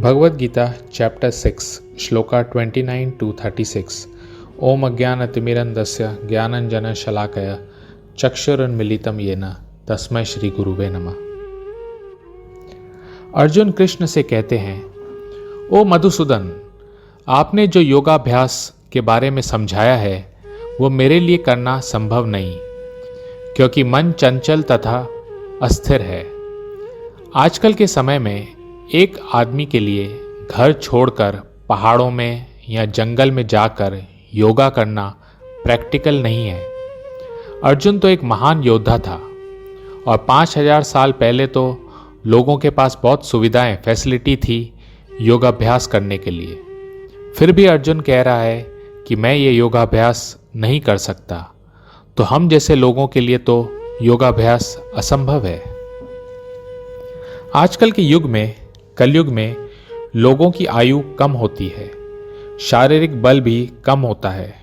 Bhagavad Gita chapter 6 shloka 29 to 36। ओम अज्ञानतिमिरन्धस्य ज्ञानञ्जनशलाकया चक्षुरुन्मीलितं येन तस्मै श्री गुरुवे नमः। अर्जुन कृष्ण से कहते हैं, ओ मधुसूदन, आपने जो योगाभ्यास के बारे में समझाया है वो मेरे लिए करना संभव नहीं, क्योंकि मन चंचल तथा अस्थिर है। आजकल के समय में एक आदमी के लिए घर छोड़कर पहाड़ों में या जंगल में जाकर योगा करना प्रैक्टिकल नहीं है। अर्जुन तो एक महान योद्धा था और 5000 साल पहले तो लोगों के पास बहुत सुविधाएं, फैसिलिटी थी योगाभ्यास करने के लिए। फिर भी अर्जुन कह रहा है कि मैं ये योगाभ्यास नहीं कर सकता, तो हम जैसे लोगों के लिए तो योगाभ्यास असंभव है। आजकल के युग में, कलयुग में, लोगों की आयु कम होती है, शारीरिक बल भी कम होता है।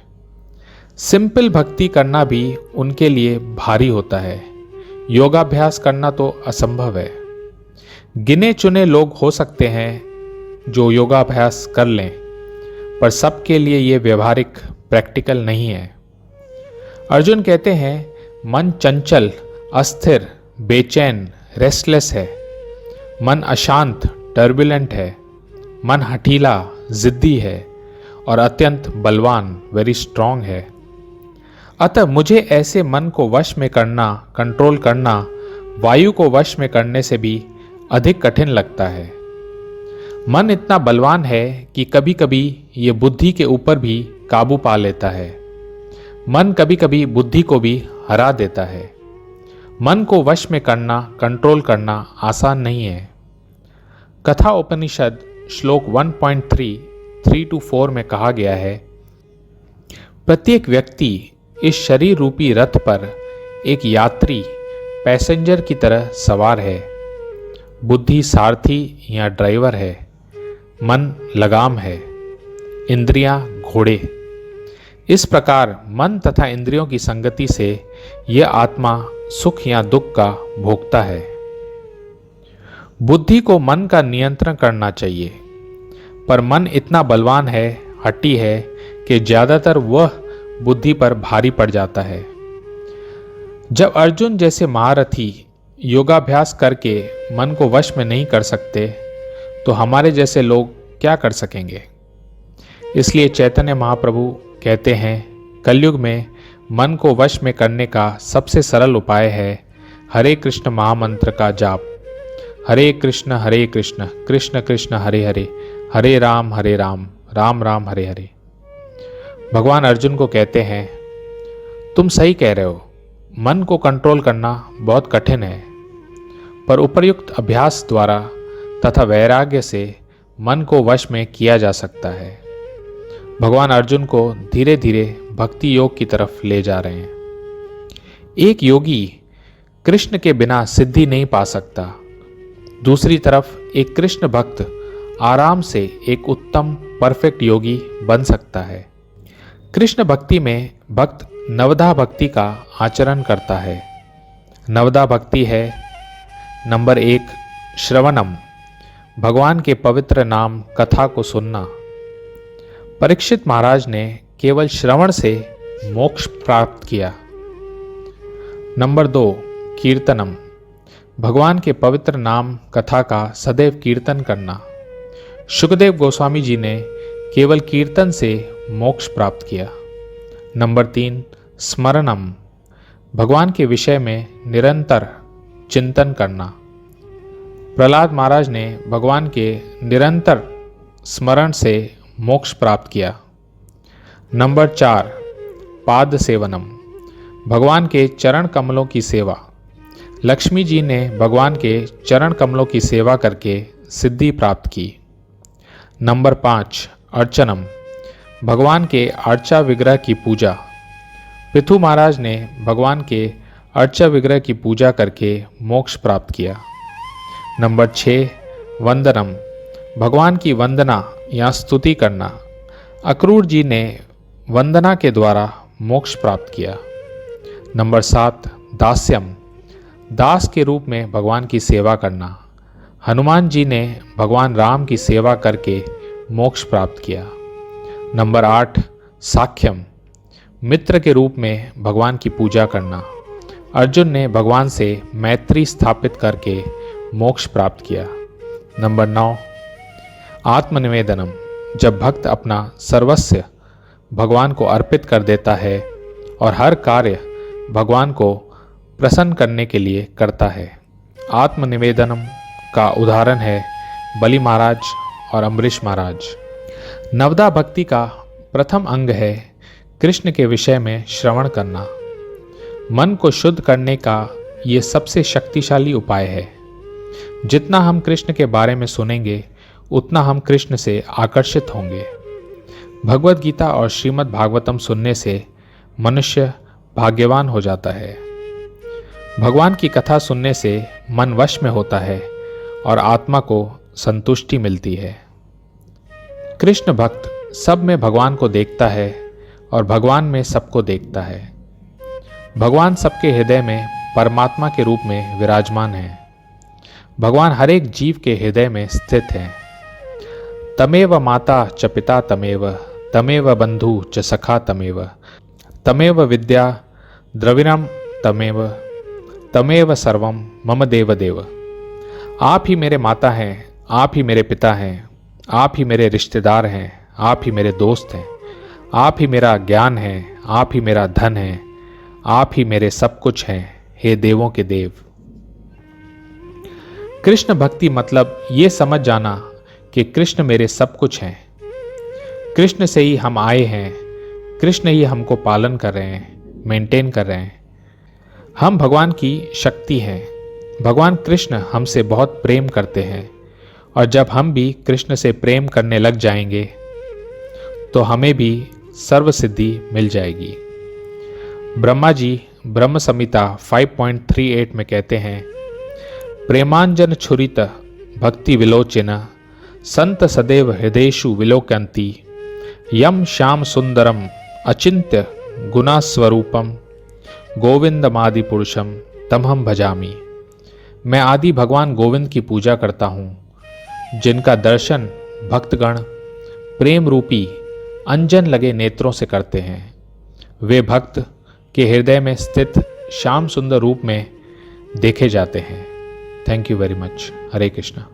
सिंपल भक्ति करना भी उनके लिए भारी होता है। योगाभ्यास करना तो असंभव है। गिने चुने लोग हो सकते हैं जो योगाभ्यास कर लें, पर सबके लिए ये व्यवहारिक, प्रैक्टिकल नहीं है। अर्जुन कहते हैं, मन चंचल, अस्थिर, बेचैन, रेस्टलेस है। मन अशांत, टर्बुलेंट है। मन हठीला, जिद्दी है और अत्यंत बलवान, वेरी स्ट्रांग है। अतः मुझे ऐसे मन को वश में करना, कंट्रोल करना, वायु को वश में करने से भी अधिक कठिन लगता है। मन इतना बलवान है कि कभी कभी ये बुद्धि के ऊपर भी काबू पा लेता है। मन कभी कभी बुद्धि को भी हरा देता है। मन को वश में करना, कंट्रोल करना आसान नहीं है। कथा उपनिषद श्लोक 1.3 में कहा गया है, प्रत्येक व्यक्ति इस शरीर रूपी रथ पर एक यात्री, पैसेंजर की तरह सवार है। बुद्धि सारथी या ड्राइवर है, मन लगाम है, इंद्रियां घोड़े। इस प्रकार मन तथा इंद्रियों की संगति से यह आत्मा सुख या दुख का भोगता है। बुद्धि को मन का नियंत्रण करना चाहिए, पर मन इतना बलवान है, हठी है कि ज्यादातर वह बुद्धि पर भारी पड़ जाता है। जब अर्जुन जैसे महारथी योगाभ्यास करके मन को वश में नहीं कर सकते, तो हमारे जैसे लोग क्या कर सकेंगे। इसलिए चैतन्य महाप्रभु कहते हैं, कलयुग में मन को वश में करने का सबसे सरल उपाय है हरे कृष्ण महामंत्र का जाप। हरे कृष्ण कृष्ण कृष्ण हरे हरे, हरे राम राम राम हरे हरे। भगवान अर्जुन को कहते हैं, तुम सही कह रहे हो, मन को कंट्रोल करना बहुत कठिन है, पर उपर्युक्त अभ्यास द्वारा तथा वैराग्य से मन को वश में किया जा सकता है। भगवान अर्जुन को धीरे धीरे भक्ति योग की तरफ ले जा रहे हैं। एक योगी कृष्ण के बिना सिद्धि नहीं पा सकता। दूसरी तरफ एक कृष्ण भक्त आराम से एक उत्तम, परफेक्ट योगी बन सकता है। कृष्ण भक्ति में भक्त नवधा भक्ति का आचरण करता है। नवधा भक्ति है, नंबर 1 श्रवणम, भगवान के पवित्र नाम कथा को सुनना। परीक्षित महाराज ने केवल श्रवण से मोक्ष प्राप्त किया। नंबर 2 कीर्तनम, भगवान के पवित्र नाम कथा का सदैव कीर्तन करना। शुकदेव गोस्वामी जी ने केवल कीर्तन से मोक्ष प्राप्त किया। नंबर 3 स्मरणम, भगवान के विषय में निरंतर चिंतन करना। प्रहलाद महाराज ने भगवान के निरंतर स्मरण से मोक्ष प्राप्त किया। नंबर 4 पाद सेवनम, भगवान के चरण कमलों की सेवा। लक्ष्मी जी ने भगवान के चरण कमलों की सेवा करके सिद्धि प्राप्त की। नंबर 5 अर्चनम, भगवान के अर्चा विग्रह की पूजा। पृथु महाराज ने भगवान के अर्चा विग्रह की पूजा करके मोक्ष प्राप्त किया। नंबर 6 वंदनम, भगवान की वंदना या स्तुति करना। अक्रूर जी ने वंदना के द्वारा मोक्ष प्राप्त किया। नंबर 7 दास्यम, दास के रूप में भगवान की सेवा करना। हनुमान जी ने भगवान राम की सेवा करके मोक्ष प्राप्त किया। नंबर 8, साख्यम, मित्र के रूप में भगवान की पूजा करना। अर्जुन ने भगवान से मैत्री स्थापित करके मोक्ष प्राप्त किया। नंबर 9, आत्मनिवेदनम, जब भक्त अपना सर्वस्व भगवान को अर्पित कर देता है और हर कार्य भगवान को प्रसन्न करने के लिए करता है। आत्मनिवेदनम का उदाहरण है बलि महाराज और अम्बरीश महाराज। नवदा भक्ति का प्रथम अंग है कृष्ण के विषय में श्रवण करना। मन को शुद्ध करने का ये सबसे शक्तिशाली उपाय है। जितना हम कृष्ण के बारे में सुनेंगे उतना हम कृष्ण से आकर्षित होंगे। भगवद गीता और श्रीमद् भागवतम सुनने से मनुष्य भाग्यवान हो जाता है। भगवान की कथा सुनने से मन वश में होता है और आत्मा को संतुष्टि मिलती है। कृष्ण भक्त सब में भगवान को देखता है और भगवान में सबको देखता है। भगवान सबके हृदय में परमात्मा के रूप में विराजमान है। भगवान हर एक जीव के हृदय में स्थित है। तमेव माता च पिता तमेव, तमेव बंधु च सखा तमेव, तमेव विद्या द्रविणम तमेव, तमेव सर्वम मम देव देव। आप ही मेरे माता हैं, आप ही मेरे पिता हैं, आप ही मेरे रिश्तेदार हैं, आप ही मेरे दोस्त हैं, आप ही मेरा ज्ञान है, आप ही मेरा धन है, आप ही मेरे सब कुछ हैं, हे देवों के देव। कृष्ण भक्ति मतलब ये समझ जाना कि कृष्ण मेरे सब कुछ हैं। कृष्ण से ही हम आए हैं, कृष्ण ही हमको पालन कर रहे हैं, मेंटेन कर रहे हैं। हम भगवान की शक्ति हैं। भगवान कृष्ण हमसे बहुत प्रेम करते हैं और जब हम भी कृष्ण से प्रेम करने लग जाएंगे तो हमें भी सर्व सिद्धि मिल जाएगी। ब्रह्मा जी ब्रह्म संहिता 5.38 में कहते हैं, प्रेमांजन छुरित भक्ति विलोचन संत सदैव हृदयेषु विलोकन्ति यम श्याम सुंदरम अचिंत्य गुणास्वरूपम गोविंदमादि पुरुषम तमहम भजामि। मैं आदि भगवान गोविंद की पूजा करता हूँ, जिनका दर्शन भक्तगण प्रेम रूपी अंजन लगे नेत्रों से करते हैं। वे भक्त के हृदय में स्थित श्याम सुंदर रूप में देखे जाते हैं। Thank you very much. Hare Krishna.